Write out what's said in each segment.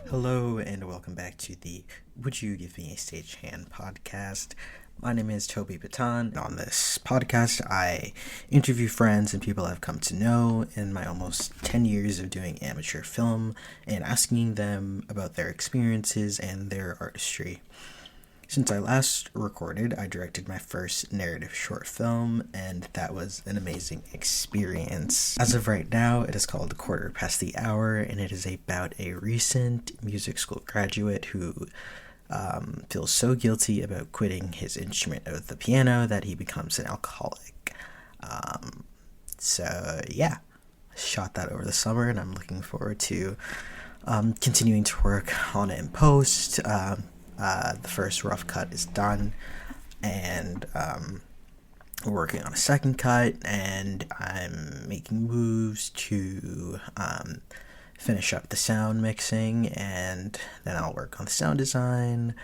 Hello and welcome back to the Would You Give Me a Stagehand podcast. My name is Toby Patan. On this podcast, I interview friends and people I've come to know in my almost 10 years of doing amateur film and asking them about their experiences and their artistry. Since I last recorded, I directed my first narrative short film, and that was an amazing experience. As of right now, it is called Quarter Past the Hour, and it is about a recent music school graduate who feels so guilty about quitting his instrument of the piano that he becomes an alcoholic. I shot that over the summer, and I'm looking forward to continuing to work on it in post. The first rough cut is done, and we're working on a second cut, and I'm making moves to finish up the sound mixing, and then I'll work on the sound design,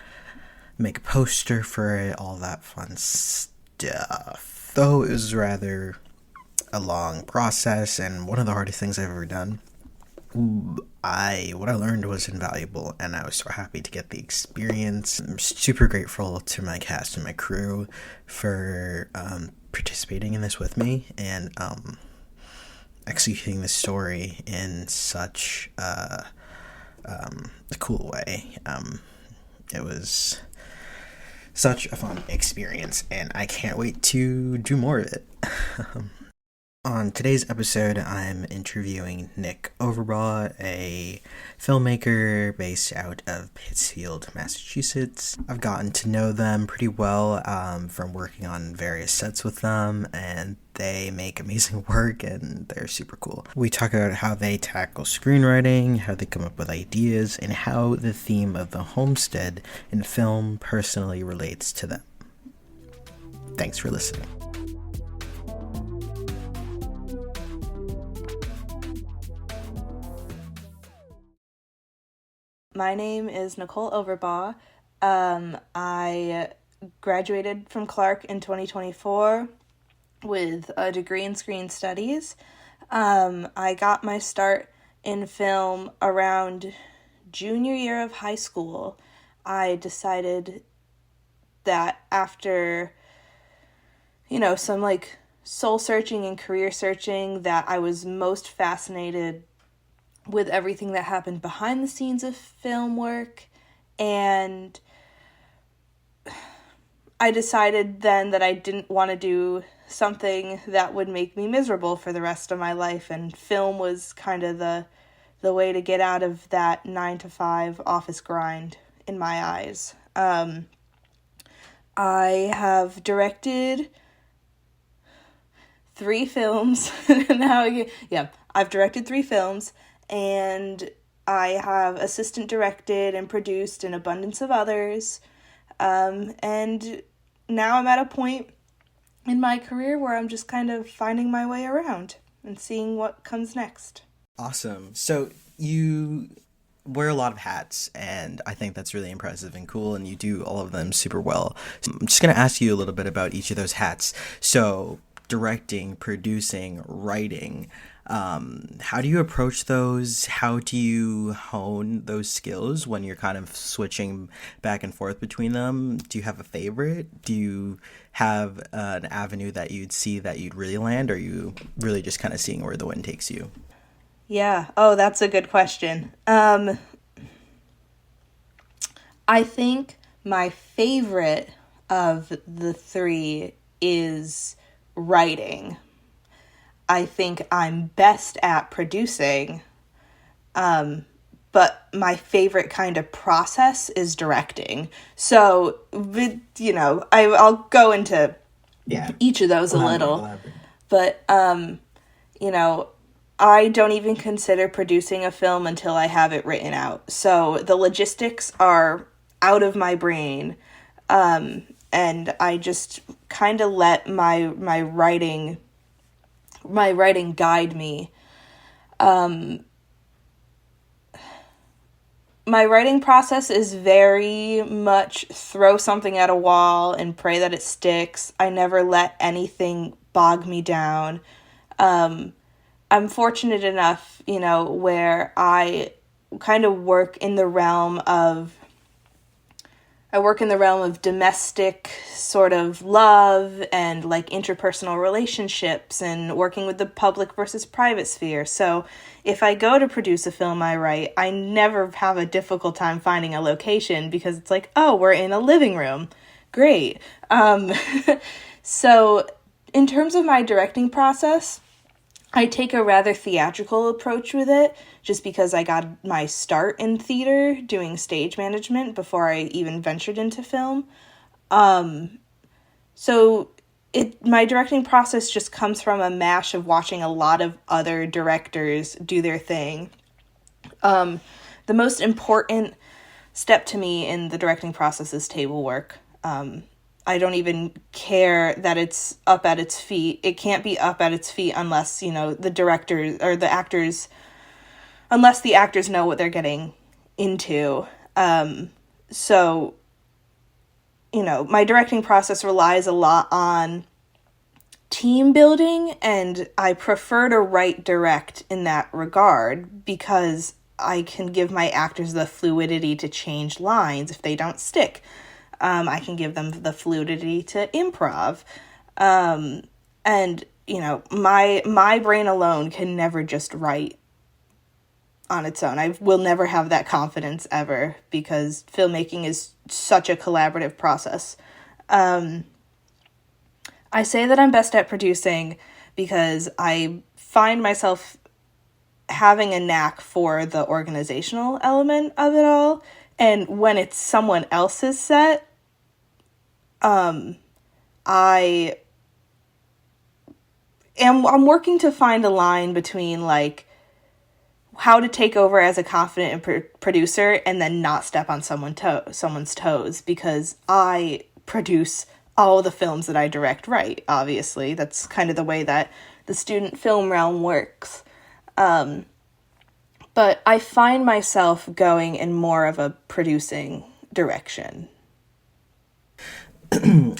make a poster for it, all that fun stuff. Though it was rather a long process and one of the hardest things I've ever done, what I learned was invaluable, and I was so happy to get the experience. I'm super grateful to my cast and my crew for participating in this with me and executing the story in such a cool way. It was such a fun experience, and I can't wait to do more of it. On today's episode, I'm interviewing Nic Overbaugh, a filmmaker based out of Pittsfield, Massachusetts. I've gotten to know them pretty well from working on various sets with them, and they make amazing work, and they're super cool. We talk about how they tackle screenwriting, how they come up with ideas, and how the theme of the homestead in film personally relates to them. Thanks for listening. My name is Nic Overbaugh. I graduated from Clark in 2024 with a degree in screen studies. I got my start in film around junior year of high school. I decided that after, some soul searching and career searching, that I was most fascinated with everything that happened behind the scenes of film work, and I decided then that I didn't want to do something that would make me miserable for the rest of my life, and film was kind of the way to get out of that 9-to-5 office grind in my eyes. I have directed 3 films. I've directed 3 films, and I have assistant directed and produced An Abundance of Others. And now I'm at a point in my career where I'm just kind of finding my way around and seeing what comes next. Awesome. So you wear a lot of hats, and I think that's really impressive and cool, and you do all of them super well. So I'm just going to ask you a little bit about each of those hats. So directing, producing, writing, how do you approach those? How do you hone those skills when you're kind of switching back and forth between them? Do you have a favorite? Do you have an avenue that you'd see that you'd really land, or are you really just kind of seeing where the wind takes you? Yeah. Oh, that's a good question. I think my favorite of the 3 is writing. I think I'm best at producing, but my favorite kind of process is directing. So, I'll go into each of those a little. But, I don't even consider producing a film until I have it written out. So the logistics are out of my brain, and I just kind of let my writing guide me. My writing process is very much throw something at a wall and pray that it sticks. I never let anything bog me down. I'm fortunate enough, where I kind of work in the realm of domestic sort of love and like interpersonal relationships and working with the public versus private sphere. So if I go to produce a film I write, I never have a difficult time finding a location because it's like, oh, we're in a living room. Great. So in terms of my directing process, I take a rather theatrical approach with it just because I got my start in theater doing stage management before I even ventured into film. So my directing process just comes from a mash of watching a lot of other directors do their thing. The most important step to me in the directing process is table work. I don't even care that it's up at its feet. It can't be up at its feet unless, the directors or the actors, unless the actors know what they're getting into. So, my directing process relies a lot on team building, and I prefer to write direct in that regard because I can give my actors the fluidity to change lines if they don't stick. I can give them the fluidity to improv. And, my brain alone can never just write on its own. I will never have that confidence ever because filmmaking is such a collaborative process. I say that I'm best at producing because I find myself having a knack for the organizational element of it all. And when it's someone else's set, I'm working to find a line between like how to take over as a confident producer and then not step on someone's toes, because I produce all the films that I direct, right? Obviously, that's kind of the way that the student film realm works. But I find myself going in more of a producing direction.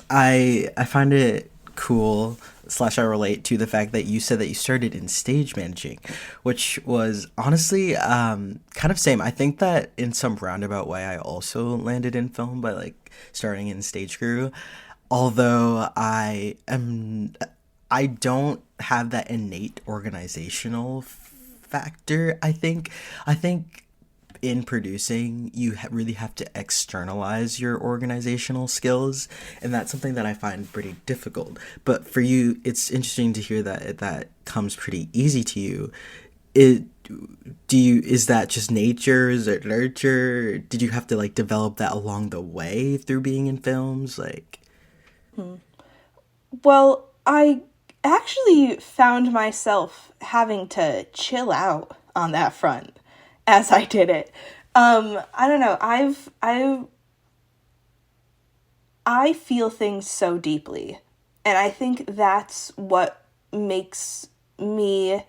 I find it cool / I relate to the fact that you said that you started in stage managing, which was honestly kind of same. I think that in some roundabout way I also landed in film by like starting in stage crew, although I don't have that innate organizational factor. I think in producing, you really have to externalize your organizational skills, and that's something that I find pretty difficult. But for you, it's interesting to hear that that comes pretty easy to you. Is that just nature? Is it nurture? Did you have to like develop that along the way through being in films? Like, Well, I actually found myself having to chill out on that front as I did it. I don't know. I feel things so deeply, and I think that's what makes me,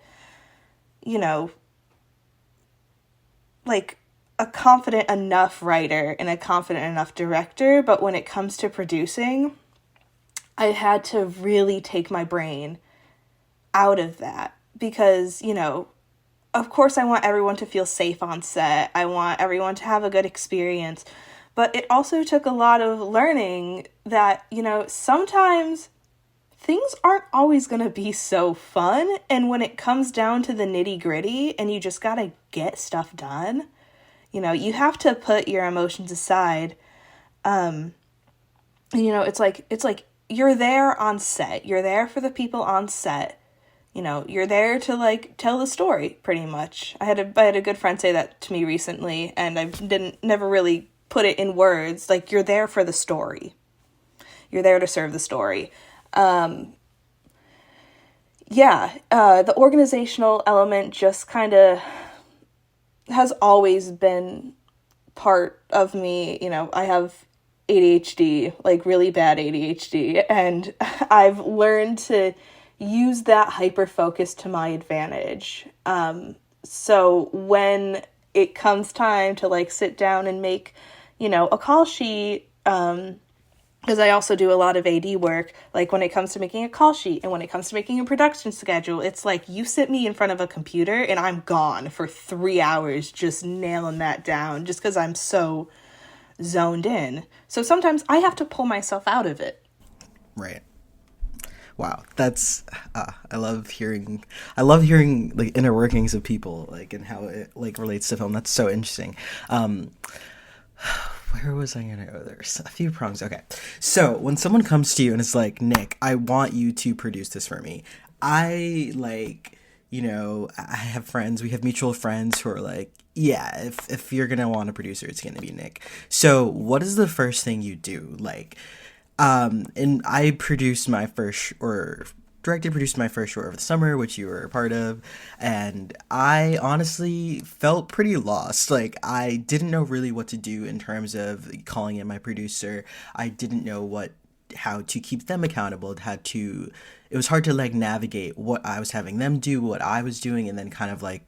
like a confident enough writer and a confident enough director. But when it comes to producing, I had to really take my brain out of that because, of course I want everyone to feel safe on set. I want everyone to have a good experience. But it also took a lot of learning that, sometimes things aren't always going to be so fun. And when it comes down to the nitty gritty and you just got to get stuff done, you have to put your emotions aside. It's like you're there on set. You're there for the people on set. You're there to like tell the story pretty much. I had a good friend say that to me recently, and I never really put it in words. Like, you're there for the story. You're there to serve the story. The organizational element just kind of has always been part of me. I have ADHD, like really bad ADHD, and I've learned to use that hyper focus to my advantage. So when it comes time to like sit down and make, a call sheet, because I also do a lot of AD work, like when it comes to making a call sheet and when it comes to making a production schedule, it's like you sit me in front of a computer and I'm gone for 3 hours just nailing that down just because I'm so zoned in. So sometimes I have to pull myself out of it. Right. Wow, that's I love hearing like inner workings of people, like, and how it like relates to film. That's so interesting. Um, where was I gonna go? There's a few prongs. Okay, so when someone comes to you and it's like, Nick, I want you to produce this for me. I like, I have friends. We have mutual friends who are like, yeah, if you're gonna want a producer, it's gonna be Nick. So, what is the first thing you do? Like, and I produced my first or directed produced my first short over the summer, which you were a part of, and I honestly felt pretty lost. Like, I didn't know really what to do in terms of calling in my producer. I didn't know how to keep them accountable, it was hard to like navigate what I was having them do, what I was doing, and then kind of like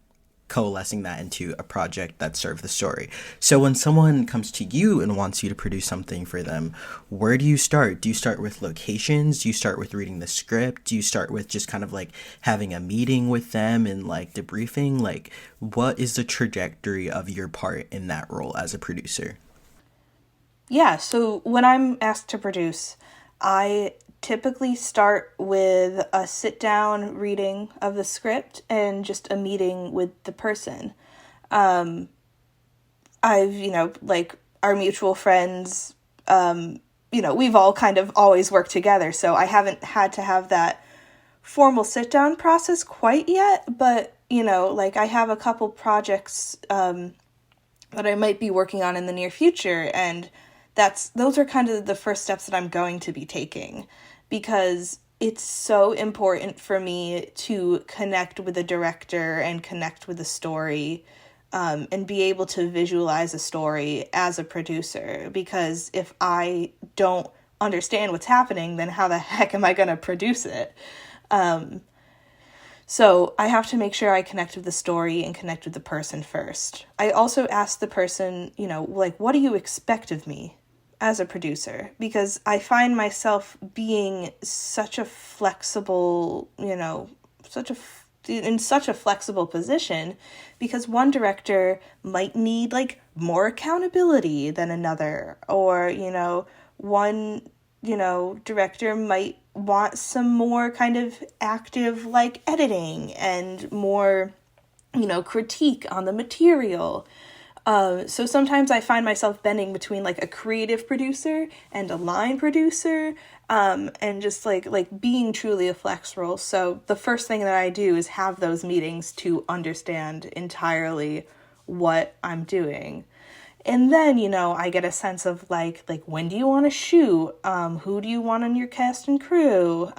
coalescing that into a project that served the story. So when someone comes to you and wants you to produce something for them, where do you start? Do you start with locations? Do you start with reading the script? Do you start with just kind of like having a meeting with them and like debriefing? Like, what is the trajectory of your part in that role as a producer? Yeah, so when I'm asked to produce, I typically start with a sit down reading of the script and just a meeting with the person. I've, like our mutual friends, we've all kind of always worked together, so I haven't had to have that formal sit down process quite yet, but, like I have a couple projects that I might be working on in the near future, and those are kind of the first steps that I'm going to be taking, because it's so important for me to connect with the director and connect with the story, and be able to visualize a story as a producer, because if I don't understand what's happening, then how the heck am I going to produce it? So I have to make sure I connect with the story and connect with the person first. I also ask the person, like, what do you expect of me as a producer? Because I find myself being such a flexible, in such a flexible position, because one director might need like more accountability than another, or, one, director might want some more kind of active like editing and more, critique on the material. So sometimes I find myself bending between like a creative producer and a line producer, and just like being truly a flex role. So the first thing that I do is have those meetings to understand entirely what I'm doing. And then, I get a sense of like when do you want to shoot? Who do you want on your cast and crew?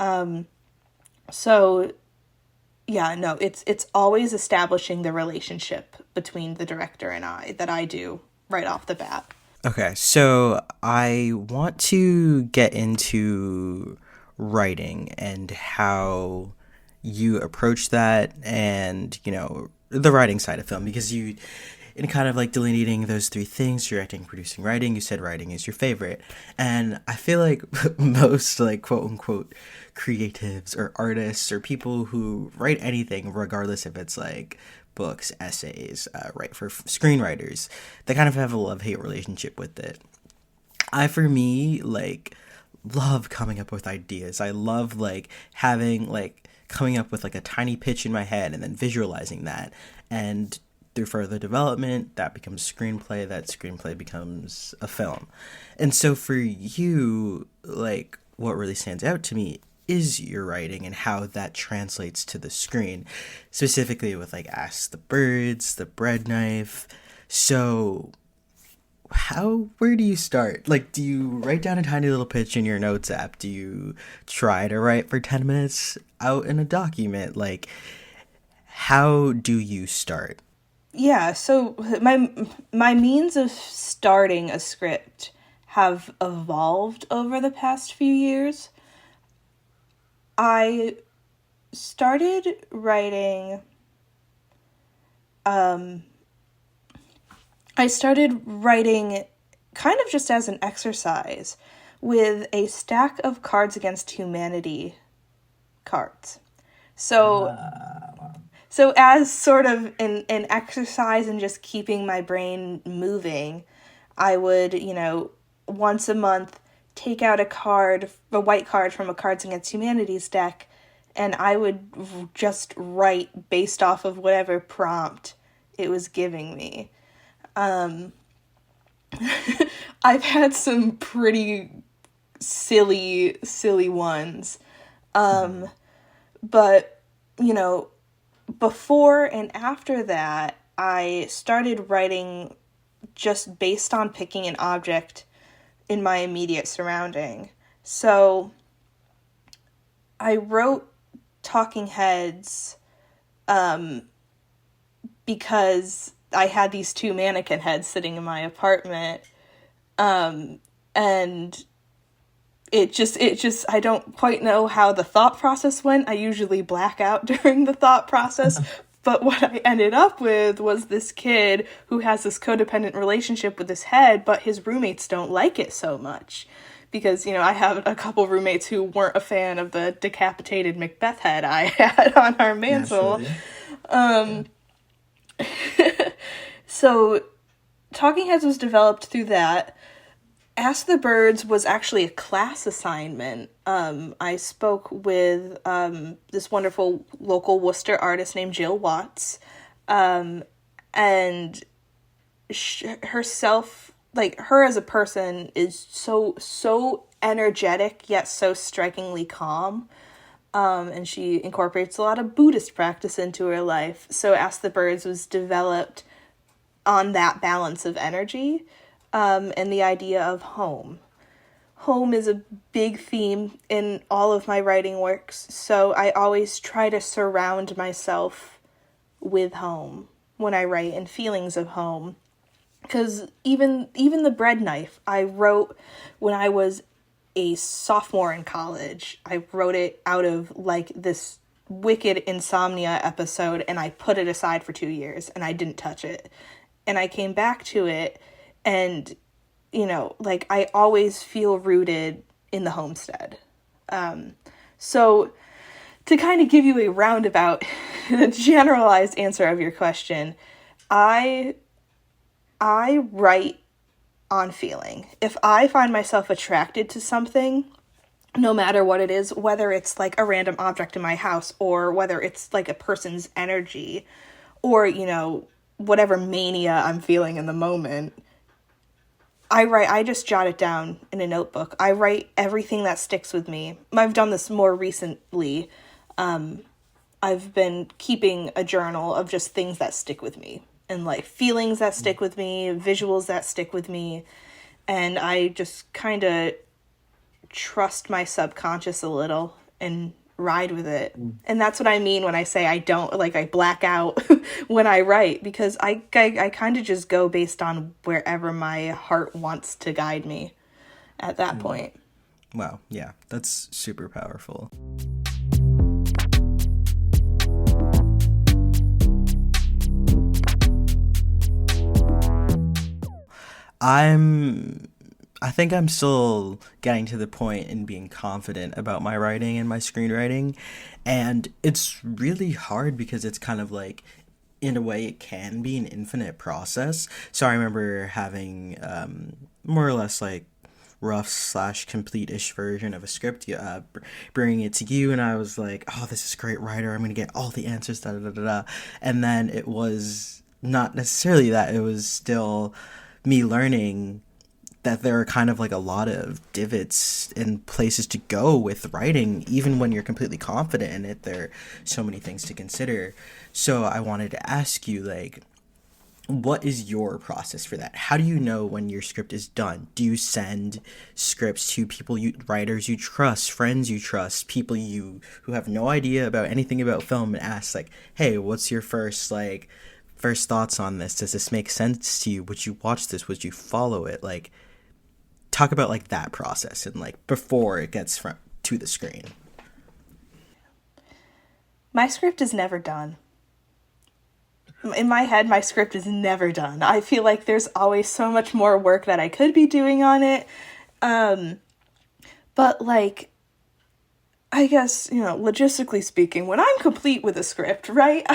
So yeah, no, it's always establishing the relationship between the director and I that I do right off the bat. Okay, so I want to get into writing and how you approach that, and the writing side of film, because in kind of like delineating those three things, directing, producing, writing, you said writing is your favorite. And I feel like most like quote unquote creatives or artists or people who write anything, regardless if it's like books, essays, write for screenwriters, they kind of have a love-hate relationship with it. For me, like, love coming up with ideas. I love like having like coming up with like a tiny pitch in my head and then visualizing that, and through further development that becomes screenplay, that screenplay becomes a film. And so for you, like, what really stands out to me is your writing and how that translates to the screen, specifically with like Ask the Birds, The Bread Knife. So where do you start? Like, do you write down a tiny little pitch in your notes app? Do you try to write for 10 minutes out in a document? Like, how do you start? Yeah, so my means of starting a script have evolved over the past few years. I started writing I started writing kind of just as an exercise with a stack of Cards Against Humanity cards. So as sort of an exercise and just keeping my brain moving, I would, once a month take out a white card from a Cards Against Humanity's deck, and I would just write based off of whatever prompt it was giving me. I've had some pretty silly ones. But, before and after that, I started writing just based on picking an object in my immediate surrounding. So I wrote Talking Heads because I had these two mannequin heads sitting in my apartment, and it just I don't quite know how the thought process went. I usually black out during the thought process. But what I ended up with was this kid who has this codependent relationship with his head, but his roommates don't like it so much. Because, I have a couple roommates who weren't a fan of the decapitated Macbeth head I had on our mantle. So, Talking Heads was developed through that. Ask the Birds was actually a class assignment. I spoke with this wonderful local Worcester artist named Jill Watts, and herself, her as a person, is so energetic yet so strikingly calm, and she incorporates a lot of Buddhist practice into her life. So Ask the Birds was developed on that balance of energy. And the idea of home. Home is a big theme in all of my writing works, so I always try to surround myself with home when I write, and feelings of home. Because even the bread knife I wrote when I was a sophomore in college. I wrote it out of this wicked insomnia episode, and I put it aside for 2 years, and I didn't touch it. And I came back to it, and, I always feel rooted in the Homestead. So to kind of give you a roundabout, the generalized answer of your question, I write on feeling. If I find myself attracted to something, no matter what it is, whether it's a random object in my house, or whether it's a person's energy, or, whatever mania I'm feeling in the moment, I just jot it down in a notebook. I write everything that sticks with me. I've done this more recently. I've been keeping a journal of just things that stick with me, and feelings that stick with me, visuals that stick with me. And I just kind of trust my subconscious a little and ride with it. And that's what I mean when I say I don't, I black out when I write, because I kind of just go based on wherever my heart wants to guide me at that point. Wow, yeah, that's super powerful. I think I'm still getting to the point in being confident about my writing and my screenwriting, and it's really hard because it's kind of in a way, it can be an infinite process. So I remember having more or less rough / complete-ish version of a script, bringing it to you, and I was like, oh, this is a great writer, I'm gonna get all the answers, da da da da. And then it was not necessarily that, it was still me learning that there are kind of a lot of divots and places to go with writing. Even when you're completely confident in it, there are so many things to consider. So I wanted to ask you, what is your process for that? How do you know when your script is done? Do you send scripts to writers you trust, friends you trust, people who have no idea about anything about film, and ask hey, what's your first thoughts on this? Does this make sense to you? Would you watch this? Would you follow it? Talk about that process and before it gets to the screen. My script is never done. In my head, my script is never done. I feel there's always so much more work that I could be doing on it. But, like, I guess, logistically speaking, when I'm complete with a script, right,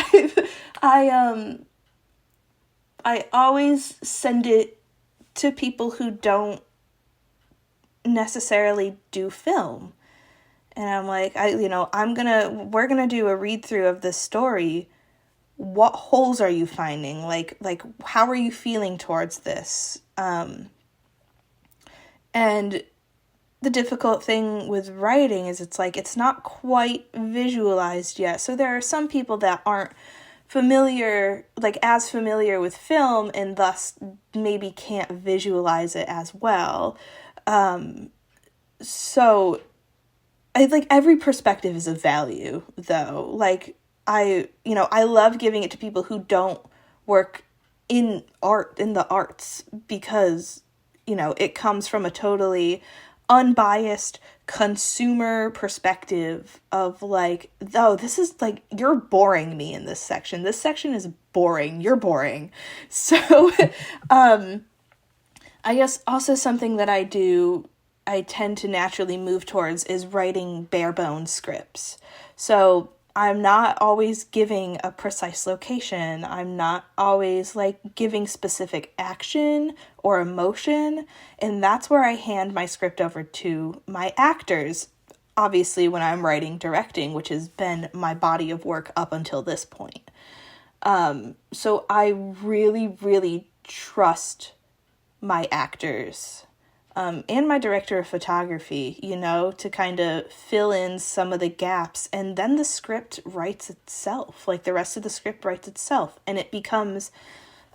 I always send it to people who don't necessarily do film. And I'm like, we're gonna do a read through of this story. What holes are you finding? Like, how are you feeling towards this? And the difficult thing with writing is it's not quite visualized yet. So there are some people that aren't as familiar with film, and thus maybe can't visualize it as well. So every perspective is of value, though. Like, I love giving it to people who don't work in the arts, because, it comes from a totally unbiased consumer perspective of like, oh, this is like, you're boring me in this section. This section is boring. You're boring. So, I guess also something that I tend to naturally move towards is writing bare bones scripts. So I'm not always giving a precise location. I'm not always giving specific action or emotion. And that's where I hand my script over to my actors. Obviously, when I'm writing, directing, which has been my body of work up until this point. So I really, really trust my actors. And my director of photography, to kind of fill in some of the gaps. And then the script writes itself. The rest of the script writes itself. And it becomes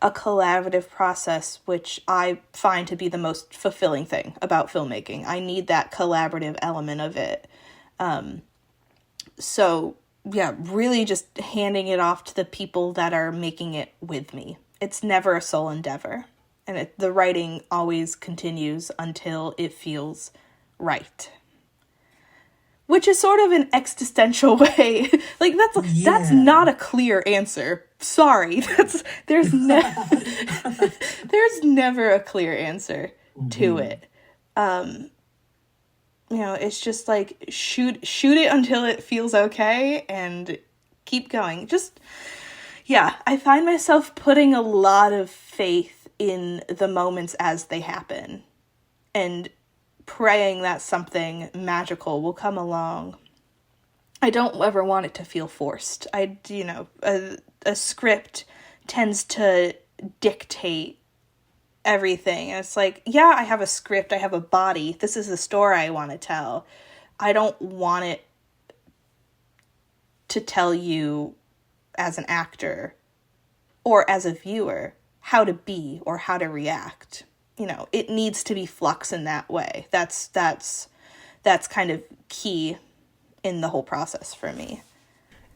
a collaborative process, which I find to be the most fulfilling thing about filmmaking. I need that collaborative element of it. So, yeah, really just handing it off to the people that are making it with me. It's never a sole endeavor. And the writing always continues until it feels right. Which is sort of an existential way. That's not a clear answer. Sorry. There's never a clear answer to it. It's just shoot it until it feels okay and keep going. I find myself putting a lot of faith in the moments as they happen, and praying that something magical will come along. I don't ever want it to feel forced. A script tends to dictate everything. And it's I have a script, I have a body. This is the story I want to tell. I don't want it to tell you as an actor or as a viewer how to be or how to react. It needs to be flux in that way. That's kind of key in the whole process for me.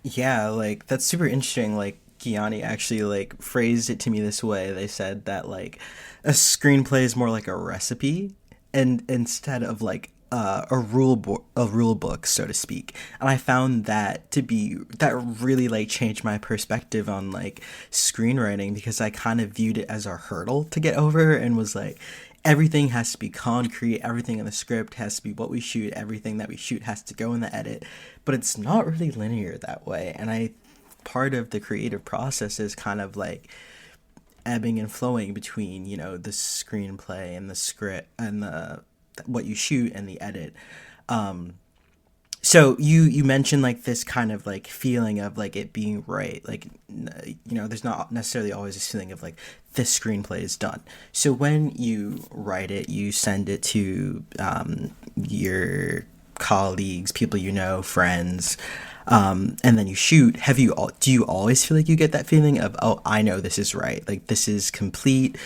Yeah, that's super interesting. Gianni actually phrased it to me this way. They said that a screenplay is more like a recipe, and instead of a rule book, so to speak. And I found that really changed my perspective on screenwriting, because I kind of viewed it as a hurdle to get over, and was everything has to be concrete, everything in the script has to be what we shoot, everything that we shoot has to go in the edit. But it's not really linear that way. And part of the creative process is kind of ebbing and flowing between, the screenplay and the script and what you shoot and the edit. So you mentioned this kind of feeling of it being right. There's not necessarily always this feeling of this screenplay is done. So when you write it, you send it to your colleagues, people friends, and then you shoot. Do you always feel you get that feeling of, oh, I know this is right, this is complete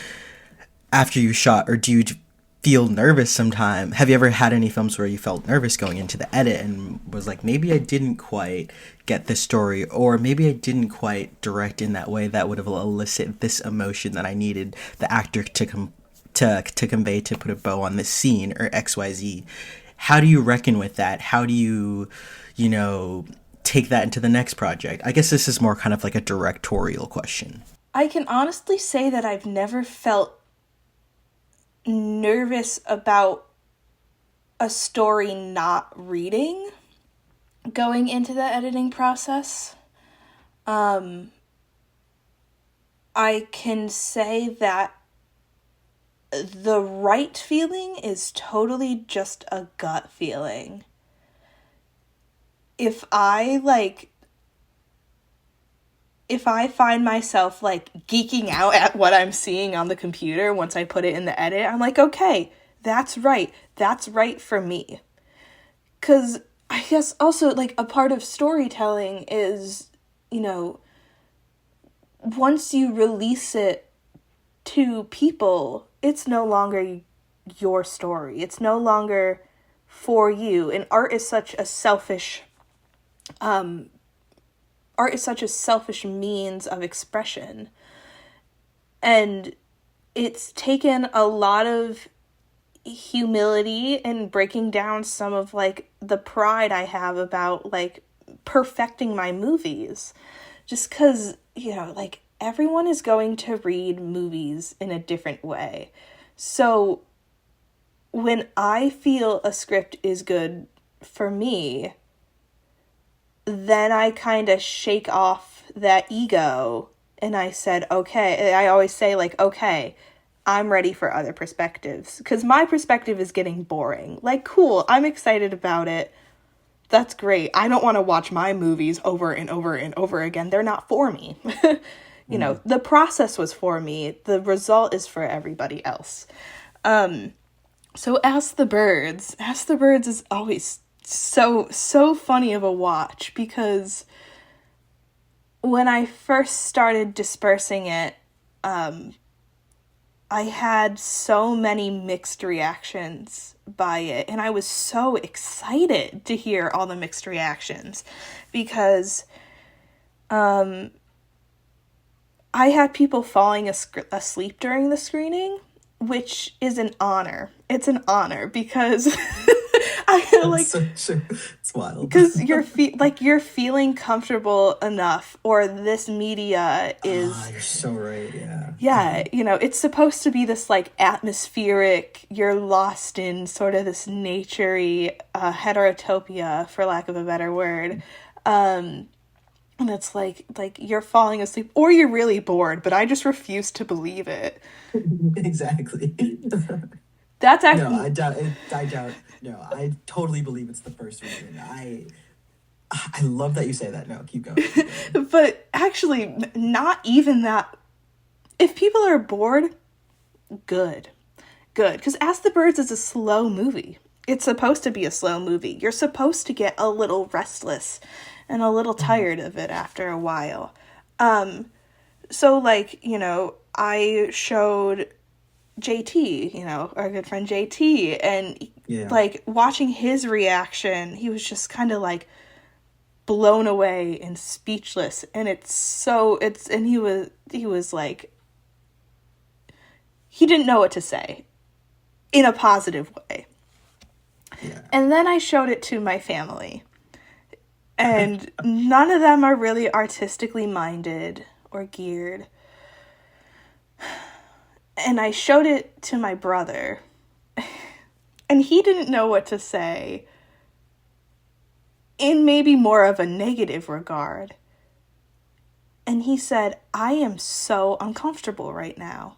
after you shot? Or do you feel nervous sometime? Have you ever had any films where you felt nervous going into the edit and was maybe I didn't quite get this story, or maybe I didn't quite direct in that way that would have elicited this emotion that I needed the actor to convey, to put a bow on this scene, or XYZ? How do you reckon with that? How do you take that into the next project? I guess this is more kind of a directorial question. I can honestly say that I've never felt nervous about a story not reading going into the editing process. I can say that the right feeling is totally just a gut feeling. If I find myself like geeking out at what I'm seeing on the computer once I put it in the edit, I'm like, okay, that's right. That's right for me. 'Cause I guess also like a part of storytelling is, once you release it to people, it's no longer your story. It's no longer for you. And art is such a selfish means of expression. And it's taken a lot of humility in breaking down some of like the pride I have about like perfecting my movies. Just because, like everyone is going to read movies in a different way. So when I feel a script is good for me, then I kind of shake off that ego and I said, okay, I always say like, okay, I'm ready for other perspectives because my perspective is getting boring. Like, cool, I'm excited about it. That's great. I don't want to watch my movies over and over and over again. They're not for me. The process was for me. The result is for everybody else. So Ask the Birds. Ask the Birds is always so funny of a watch because when I first started dispersing it, I had so many mixed reactions by it, and I was so excited to hear all the mixed reactions because I had people falling asleep during the screening, which is an honor. It's an honor because I feel like it's wild because you're feeling comfortable enough, or this media is. You're so right. Yeah, it's supposed to be this like atmospheric. You're lost in sort of this nature-y heterotopia, for lack of a better word. And it's like you're falling asleep or you're really bored, but I just refuse to believe it. Exactly. That's actually... No, I doubt. No, I totally believe it's the first reason. I love that you say that. No, keep going. But actually, not even that. If people are bored, good. Because Ask the Birds is a slow movie. It's supposed to be a slow movie. You're supposed to get a little restless and a little tired of it after a while. So, like, I showed JT, our good friend JT, and like watching his reaction, he was just kind of like blown away and speechless. And he was like, he didn't know what to say in a positive way. Yeah. And then I showed it to my family. And none of them are really artistically minded or geared. And I showed it to my brother. And he didn't know what to say in maybe more of a negative regard. And he said, I am so uncomfortable right now.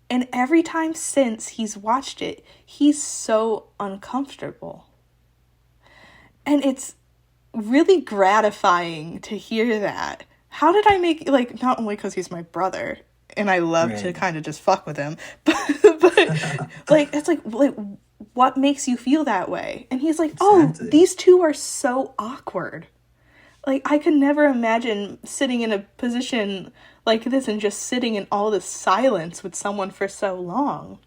And every time since he's watched it, he's so uncomfortable. And it's really gratifying to hear that. How did I make, like, not only because he's my brother, and I love to kind of just fuck with him, but like, it's like, what makes you feel that way? And he's like, exactly. Oh, these two are so awkward. Like, I could never imagine sitting in a position like this and just sitting in all this silence with someone for so long.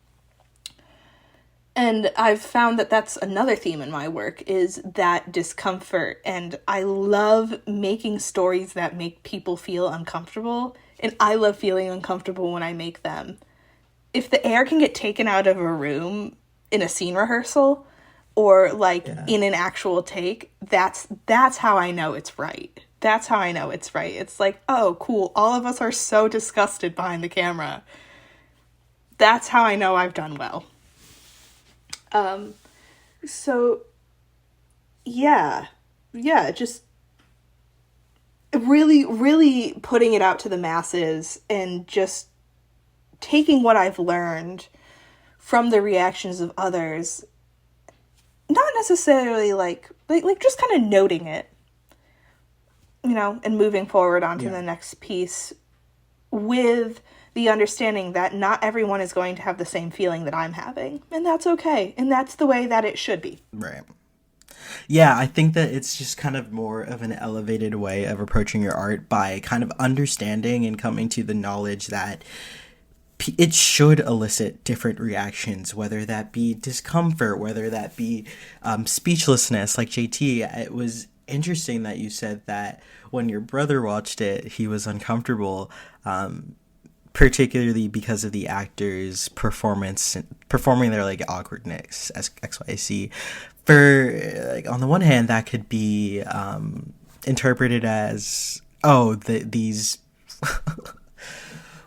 And I've found that that's another theme in my work, is that discomfort. And I love making stories that make people feel uncomfortable. And I love feeling uncomfortable when I make them. If the air can get taken out of a room in a scene rehearsal or like in an actual take, that's how I know it's right. That's how I know it's right. It's like, oh, cool. All of us are so disgusted behind the camera. That's how I know I've done well. So, yeah. Yeah, just really, really putting it out to the masses and just taking what I've learned from the reactions of others, not necessarily like just kind of noting it, and moving forward onto Yeah. the next piece with the understanding that not everyone is going to have the same feeling that I'm having, and that's okay, and that's the way that it should be. Right. Yeah, I think that it's just kind of more of an elevated way of approaching your art by kind of understanding and coming to the knowledge that it should elicit different reactions, whether that be discomfort, whether that be speechlessness, like JT. It was interesting that you said that when your brother watched it, he was uncomfortable, particularly because of the actors' performance, performing their like awkwardness as XYZ. For like on the one hand, that could be interpreted as, oh, these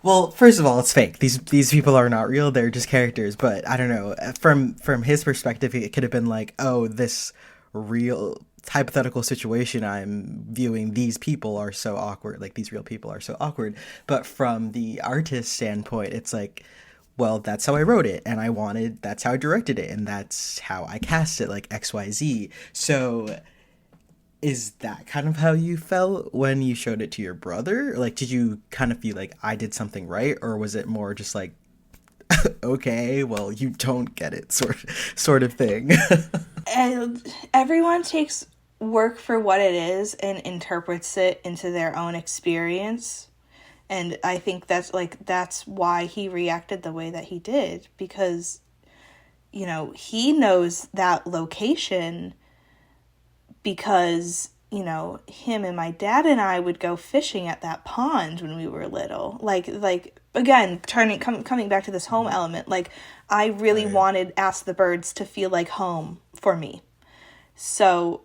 well, first of all, it's fake. These people are not real. They're just characters. But I don't know. From his perspective, it could have been like, oh, this real hypothetical situation I'm viewing, these people are so awkward. Like these real people are so awkward. But from the artist's standpoint, it's like, well, that's how I wrote it, and that's how I directed it, and that's how I cast it, like XYZ. So is that kind of how you felt when you showed it to your brother? Like, did you kind of feel like I did something right, or was it more just like, okay, well, you don't get it, sort of thing? And everyone takes work for what it is and interprets it into their own experience. And I think that's why he reacted the way that he did, because he knows that location because him and my dad and I would go fishing at that pond when we were little. Like again, coming back to this home element, like I really Right. wanted Ask the Birds to feel like home for me. So,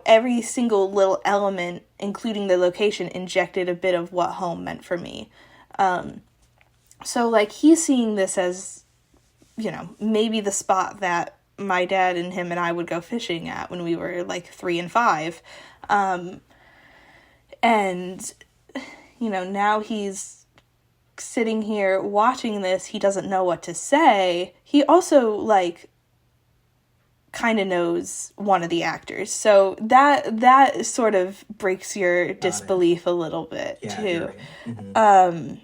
every single little element, including the location, injected a bit of what home meant for me. So like he's seeing this as, maybe the spot that my dad and him and I would go fishing at when we were like 3 and 5. And, now he's sitting here watching this. He doesn't know what to say. He also like kind of knows one of the actors. So that sort of breaks your disbelief a little bit Yeah, too. you're right. Mhm.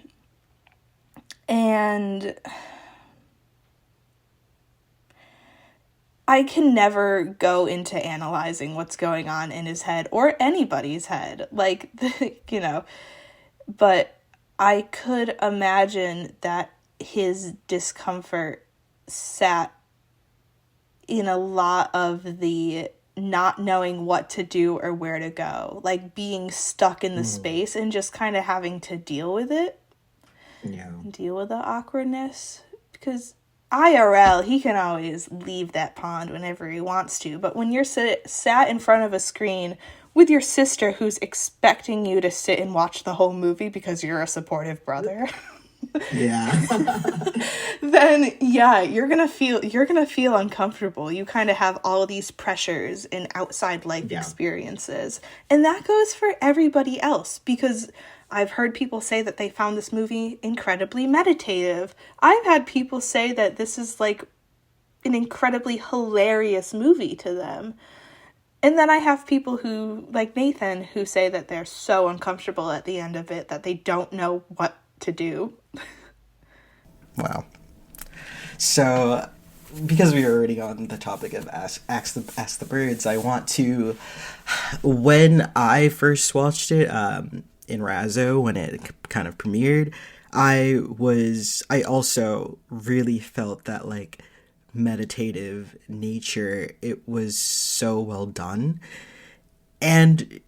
And I can never go into analyzing what's going on in his head or anybody's head. Like, but I could imagine that his discomfort sat in a lot of the not knowing what to do or where to go, like being stuck in the space and just kind of having to deal with it, Yeah. deal with the awkwardness. Because IRL, he can always leave that pond whenever he wants to, but when you're sat in front of a screen with your sister who's expecting you to sit and watch the whole movie because you're a supportive brother, Yeah. then yeah, you're gonna feel uncomfortable. You kind of have all these pressures and outside life Yeah. experiences, and that goes for everybody else, because I've heard people say that they found this movie incredibly meditative. I've had people say that this is like an incredibly hilarious movie to them. And then I have people who, like Nathan, who say that they're so uncomfortable at the end of it that they don't know what to do. Wow. So, because we were already on the topic of Ask the Birds, I want to. When I first watched it in Razzo, when it kind of premiered, I also really felt that like meditative nature. It was so well done, and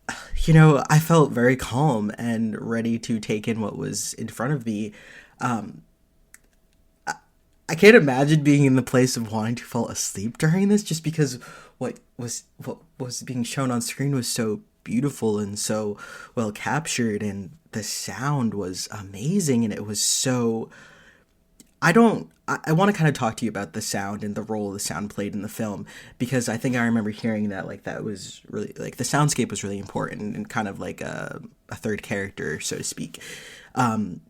I felt very calm and ready to take in what was in front of me. I can't imagine being in the place of wanting to fall asleep during this, just because what was being shown on screen was so beautiful and so well captured, and the sound was amazing, and it was so I want to kind of talk to you about the sound and the role the sound played in the film, because I think I remember hearing that like that was really like the soundscape was really important and kind of like a third character, so to speak.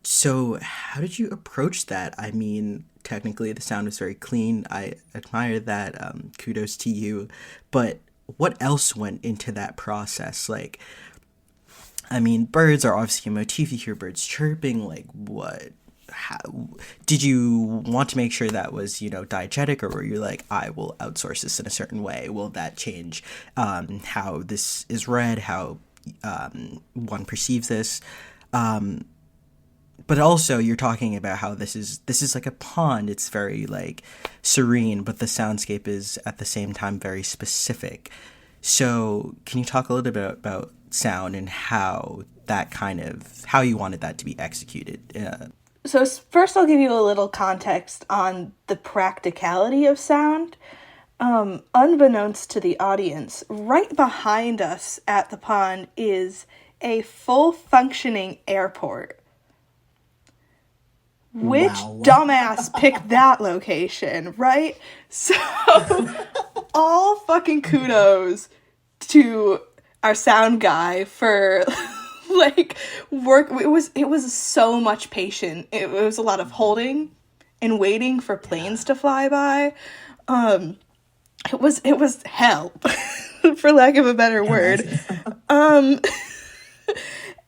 So how did you approach that? I mean, technically the sound was very clean. I admire that. Kudos to you. But what else went into that process? Like, I mean, birds are obviously a motif. You hear birds chirping. Like, what? How, did you want to make sure that was, diegetic, or were you like, I will outsource this in a certain way? Will that change how this is read, how one perceives this? But also, you're talking about how this is like a pond. It's very like serene, but the soundscape is at the same time very specific. So, can you talk a little bit about sound and how you wanted that to be executed? So first I'll give you a little context on the practicality of sound. Unbeknownst to the audience, right behind us at the pond is a full functioning airport. Which dumbass picked that location, right? So, all fucking kudos to our sound guy for like work. It was so much patience. It was a lot of holding and waiting for planes to fly by. It was hell, for lack of a better word.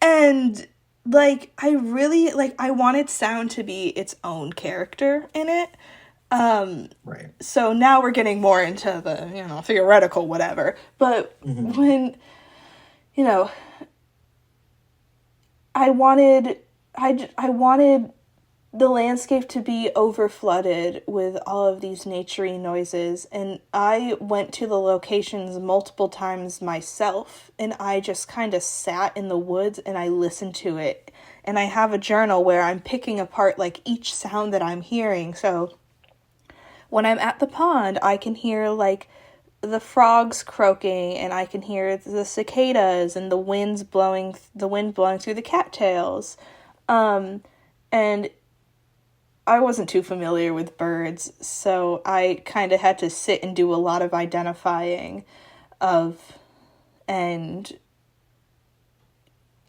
And like I wanted sound to be its own character in it. Right. So now we're getting more into the, theoretical whatever. But when, I wanted the landscape to be overflooded with all of these naturey noises, and I went to the locations multiple times myself, and I just kind of sat in the woods and I listened to it. And I have a journal where I'm picking apart like each sound that I'm hearing. So when I'm at the pond, I can hear like the frogs croaking, and I can hear the cicadas and the wind blowing through the cattails. And I wasn't too familiar with birds, so I kind of had to sit and do a lot of identifying and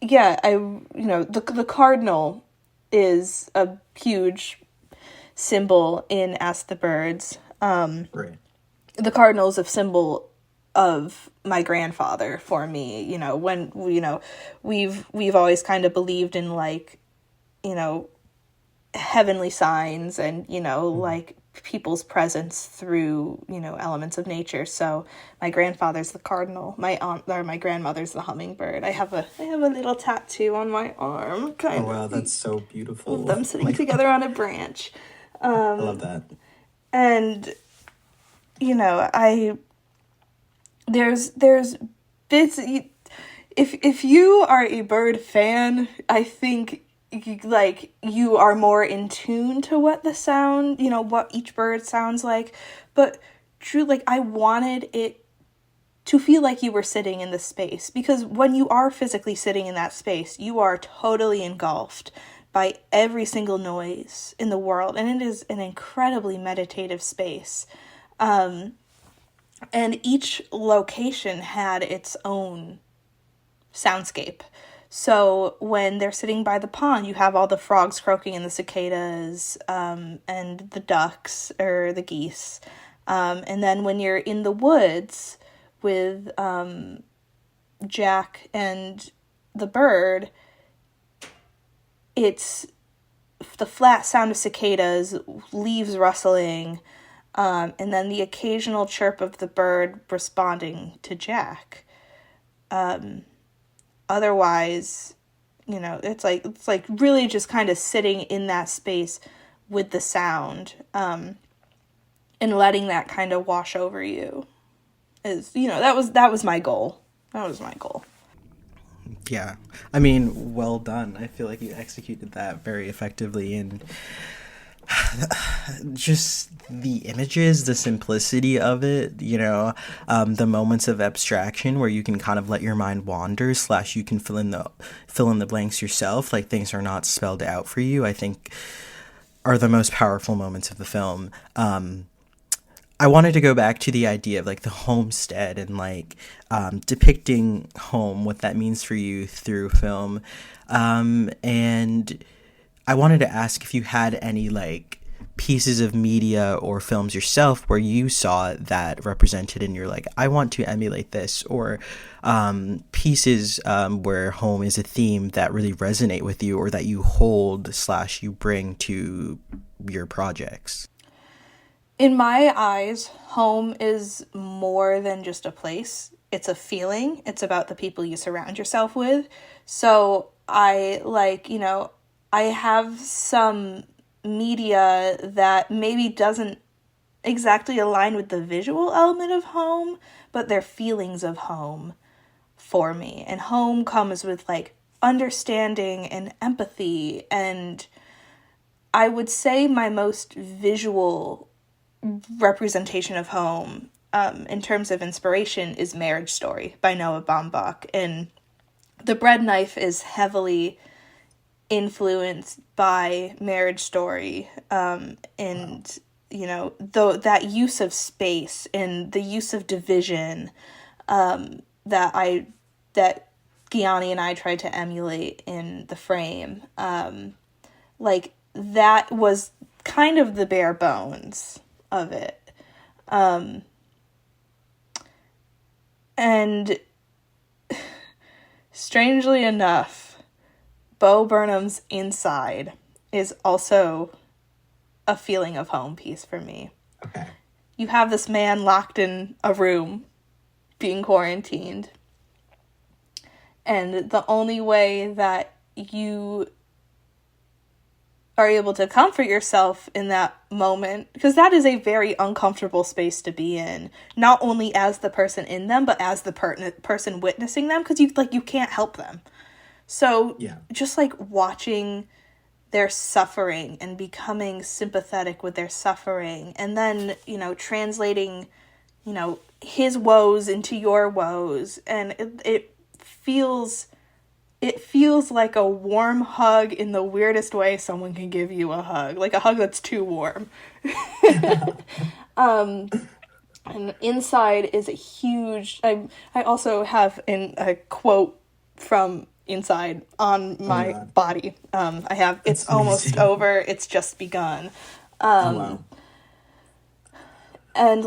yeah, the cardinal is a huge symbol in Ask the Birds. Right. The cardinal is a symbol of my grandfather for me. When we've always kind of believed in like, heavenly signs and, like people's presence through, elements of nature. So my grandfather's the cardinal, my grandmother's the hummingbird. I have a little tattoo on my arm. Oh, wow, that's so beautiful. Of them sitting together on a branch. I love that. And, there's bits, if you are a bird fan, I think you are more in tune to what the sound, what each bird sounds like. But true, I wanted it to feel like you were sitting in the space, because when you are physically sitting in that space, you are totally engulfed by every single noise in the world, and it is an incredibly meditative space. And each location had its own soundscape. So when they're sitting by the pond, you have all the frogs croaking and the cicadas, and the ducks or the geese. And then when you're in the woods with Jack and the bird, it's the flat sound of cicadas, leaves rustling, and then the occasional chirp of the bird responding to Jack. Otherwise, it's like really just kind of sitting in that space with the sound, and letting that kind of wash over you is, that was my goal. That was my goal. Yeah. I mean, well done. I feel like you executed that very effectively, and just the images, the simplicity of it, the moments of abstraction where you can kind of let your mind wander / you can fill in the blanks yourself, like things are not spelled out for you, I think are the most powerful moments of the film. I wanted to go back to the idea of like the homestead and like depicting home, what that means for you through film. And I wanted to ask if you had any like pieces of media or films yourself where you saw that represented and you're like, I want to emulate this, or pieces where home is a theme that really resonate with you or that you hold / you bring to your projects. In my eyes, home is more than just a place. It's a feeling. It's about the people you surround yourself with. So I I have some media that maybe doesn't exactly align with the visual element of home, but they're feelings of home for me. And home comes with like understanding and empathy. And I would say my most visual representation of home in terms of inspiration is Marriage Story by Noah Baumbach. And the bread knife is heavily influenced by Marriage Story, and that use of space and the use of division that Gianni and I tried to emulate in The Frame. Like that was kind of the bare bones of it. And strangely enough, Bo Burnham's Inside is also a feeling of home piece for me. Okay. You have this man locked in a room being quarantined. And the only way that you are able to comfort yourself in that moment, because that is a very uncomfortable space to be in, not only as the person in them, but as the person witnessing them, because you can't help them. So just like watching their suffering and becoming sympathetic with their suffering, and then, translating, his woes into your woes, and it feels like a warm hug in the weirdest way someone can give you a hug, like a hug that's too warm. And Inside is a huge. I also have a quote from Inside on my body. I have It's That's almost amazing. over, it's just begun. Wow. And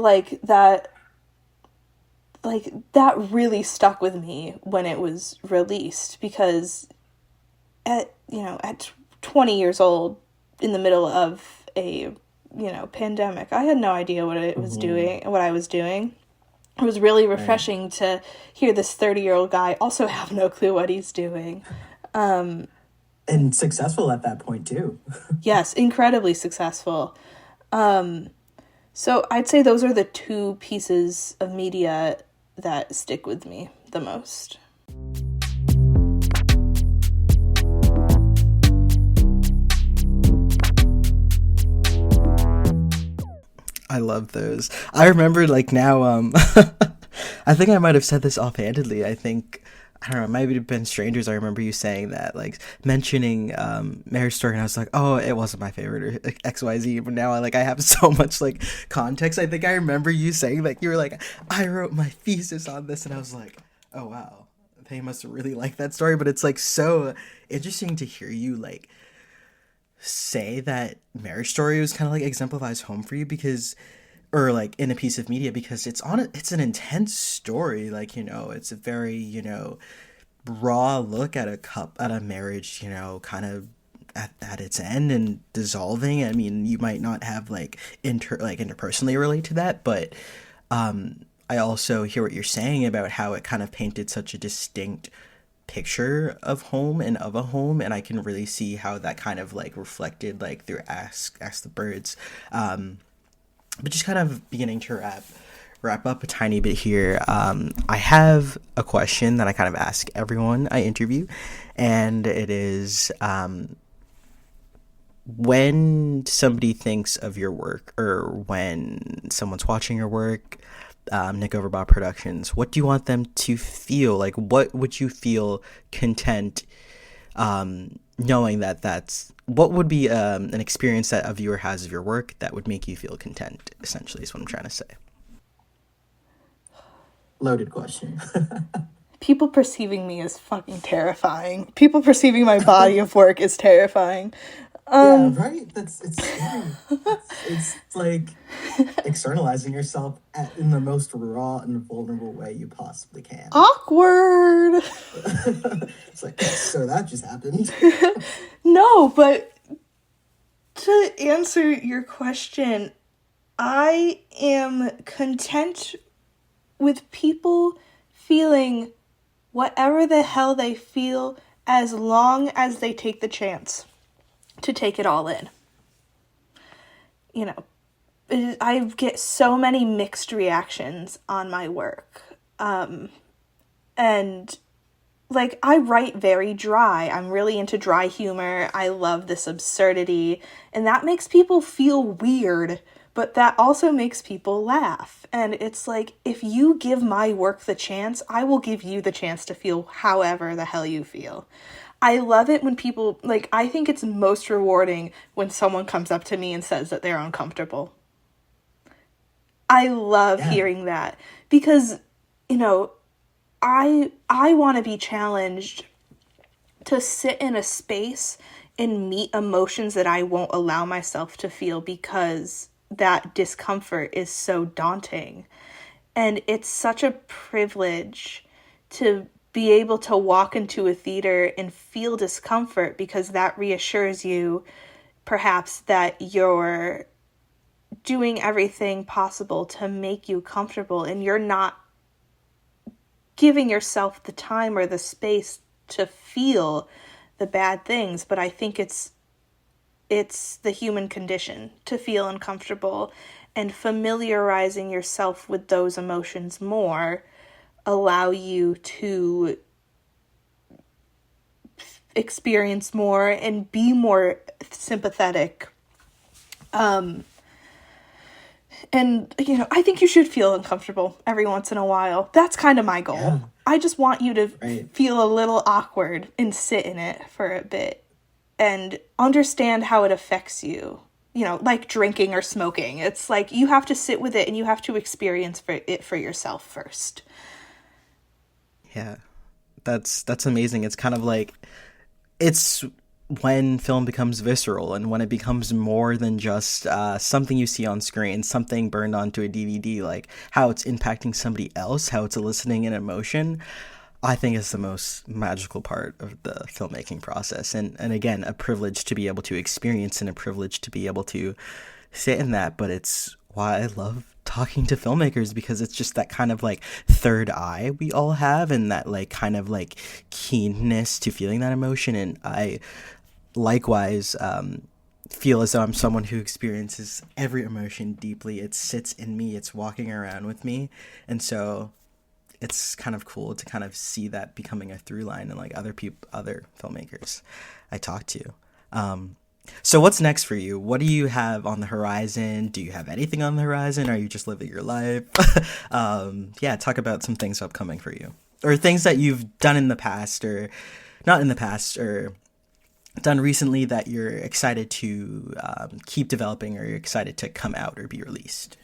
that really stuck with me when it was released, because at 20 years old, in the middle of a pandemic, I had no idea what I was doing. It was really refreshing to hear this 30-year-old guy also have no clue what he's doing. And successful at that point too. Yes, incredibly successful. So I'd say those are the two pieces of media that stick with me the most. I love those. I remember now, I think I might have said this offhandedly. I don't know, it might have been Strangers. I remember you saying that, mentioning Marriage Story, and I was like, oh, it wasn't my favorite, or XYZ, but now I have so much context. I think I remember you saying that you were like, I wrote my thesis on this, and I was like, oh wow, they must really like that story. But it's so interesting to hear you say that Marriage Story was kind of exemplifies home for you, because, or in a piece of media, because it's an intense story. It's a very, raw look at a marriage, kind of at its end and dissolving. I mean, you might not have interpersonally relate to that, but I also hear what you're saying about how it kind of painted such a distinct picture of home and of a home, and I can really see how that kind of reflected through Ask the Birds. But just kind of beginning to wrap up a tiny bit here, I have a question that I kind of ask everyone I interview, and it is, when somebody thinks of your work, or when someone's watching your work, Nic Overbaugh Productions, what do you want them to feel? What would you feel content knowing that that's what would be an experience that a viewer has of your work that would make you feel content, essentially, is what I'm trying to say. Loaded question. People perceiving me is fucking terrifying. People perceiving my body of work is terrifying. Yeah, right? It's scary. It's like externalizing yourself in the most raw and vulnerable way you possibly can. Awkward. It's like, so that just happened. No, but to answer your question, I am content with people feeling whatever the hell they feel as long as they take the chance to take it all in. You know, I get so many mixed reactions on my work. And like, I write very dry. I'm really into dry humor. I love this absurdity. And that makes people feel weird, but that also makes people laugh. And it's like, if you give my work the chance, I will give you the chance to feel however the hell you feel. I love it when people, like, I think it's most rewarding when someone comes up to me and says that they're uncomfortable. I love hearing that because, you know, I want to be challenged to sit in a space and meet emotions that I won't allow myself to feel because that discomfort is so daunting. And it's such a privilege to be able to walk into a theater and feel discomfort because that reassures you perhaps that you're doing everything possible to make you comfortable and you're not giving yourself the time or the space to feel the bad things. But I think it's the human condition to feel uncomfortable, and familiarizing yourself with those emotions more allow you to experience more and be more sympathetic. And, you know, I think you should feel uncomfortable every once in a while. That's kind of my goal. Yeah. I just want you to feel a little awkward and sit in it for a bit and understand how it affects you. You know, like drinking or smoking. It's like you have to sit with it and you have to experience it for yourself first. Yeah, that's amazing. It's kind of like, it's when film becomes visceral and when it becomes more than just something you see on screen, something burned onto a DVD, like how it's impacting somebody else, how it's eliciting an emotion. I think is the most magical part of the filmmaking process. And again, a privilege to be able to experience and a privilege to be able to sit in that. But it's why I love talking to filmmakers, because it's just that kind of like third eye we all have and that like kind of like keenness to feeling that emotion. And I likewise feel as though I'm someone who experiences every emotion deeply. It sits in me. It's walking around with me. And so it's kind of cool to kind of see that becoming a through line in like other filmmakers I talk to. So what's next for you? What do you have on the horizon? Do you have anything on the horizon? Are you just living your life? Yeah, talk about some things upcoming for you, or things that you've done in the past, or not in the past, or done recently that you're excited to keep developing, or you're excited to come out or be released.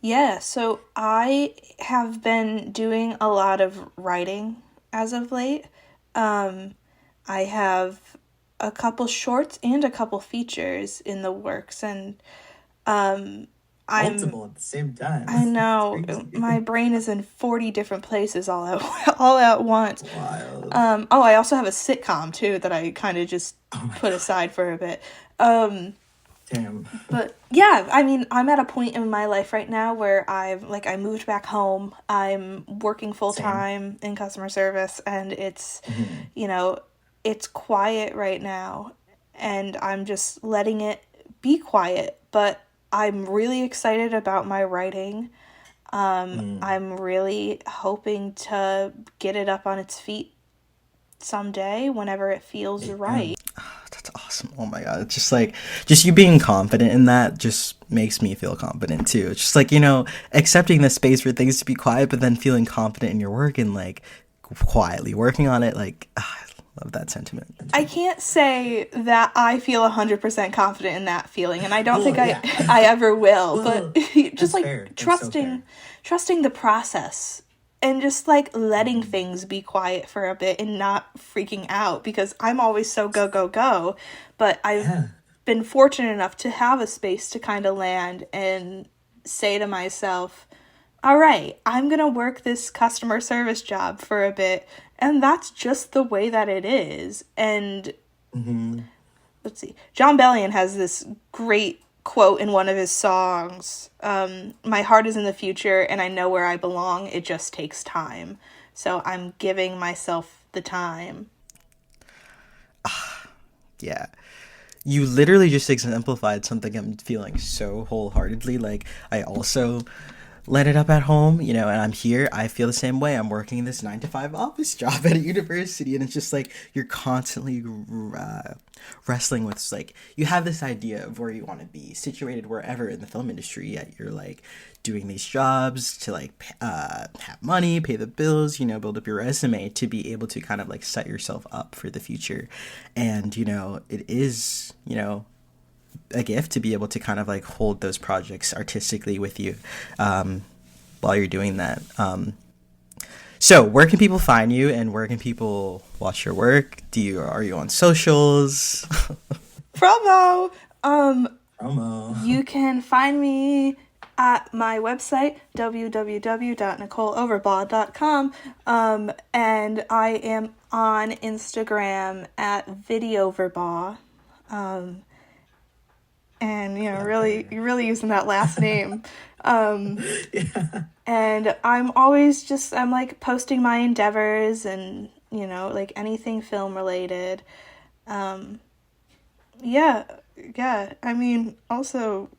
Yeah, so I have been doing a lot of writing as of late. I have a couple shorts and a couple features in the works, and multiple at the same time. I know my brain is in 40 different places all at once. Wild. I also have a sitcom too that I kind of just put aside for a bit. Damn. But yeah, I mean, I'm at a point in my life right now where I moved back home. I'm working full time in customer service, and it's, you know, it's quiet right now, and I'm just letting it be quiet. But I'm really excited about my writing. I'm really hoping to get it up on its feet someday whenever it feels right. That's awesome. Oh my God. It's just like, just you being confident in that just makes me feel confident too. It's just like, you know, accepting the space for things to be quiet, but then feeling confident in your work and like quietly working on it. Like, of that sentiment. I can't say that I feel 100% confident in that feeling, and I don't think yeah. I ever will. Well, but just like fair. That's trusting the process, and just like letting things be quiet for a bit and not freaking out, because I'm always so go go go. But I've been fortunate enough to have a space to kind of land and say to myself, all right, I'm going to work this customer service job for a bit, and that's just the way that it is. And let's see, John Bellion has this great quote in one of his songs, my heart is in the future and I know where I belong, it just takes time. So I'm giving myself the time. Yeah. You literally just exemplified something I'm feeling so wholeheartedly. Like, I also let it up at home, you know, and I'm here. I feel the same way. I'm working this 9-to-5 office job at a university, and it's just like you're constantly wrestling with, like, you have this idea of where you want to be situated wherever in the film industry, yet you're like doing these jobs to like have money, pay the bills, you know, build up your resume to be able to kind of like set yourself up for the future. And, you know, it is, you know, a gift to be able to kind of like hold those projects artistically with you while you're doing that. So where can people find you, and where can people watch your work? Are you on socials? Promo. Promo. You can find me at my website, www.nicoleoverbaugh.com, and I am on Instagram at videoverbaugh. And, you know, you're really using that last name. Yeah. And I'm always I'm like posting my endeavors and, you know, like anything film related. Yeah. I mean, also,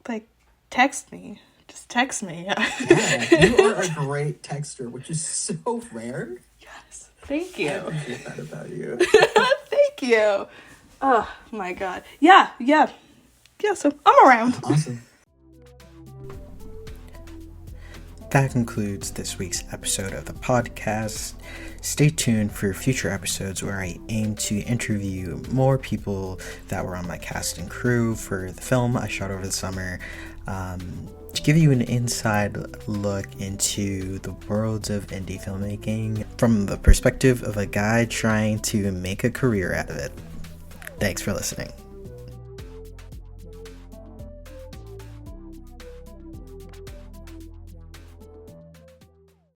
like, text me. Just text me. Yeah, you are a great texter, which is so rare. Yes. Thank you. I appreciate that about you. Thank you. Oh, my God. Yeah, so I'm around. Awesome. That concludes this week's episode of the podcast. Stay tuned for future episodes where I aim to interview more people that were on my cast and crew for the film I shot over the summer, to give you an inside look into the worlds of indie filmmaking from the perspective of a guy trying to make a career out of it. Thanks for listening.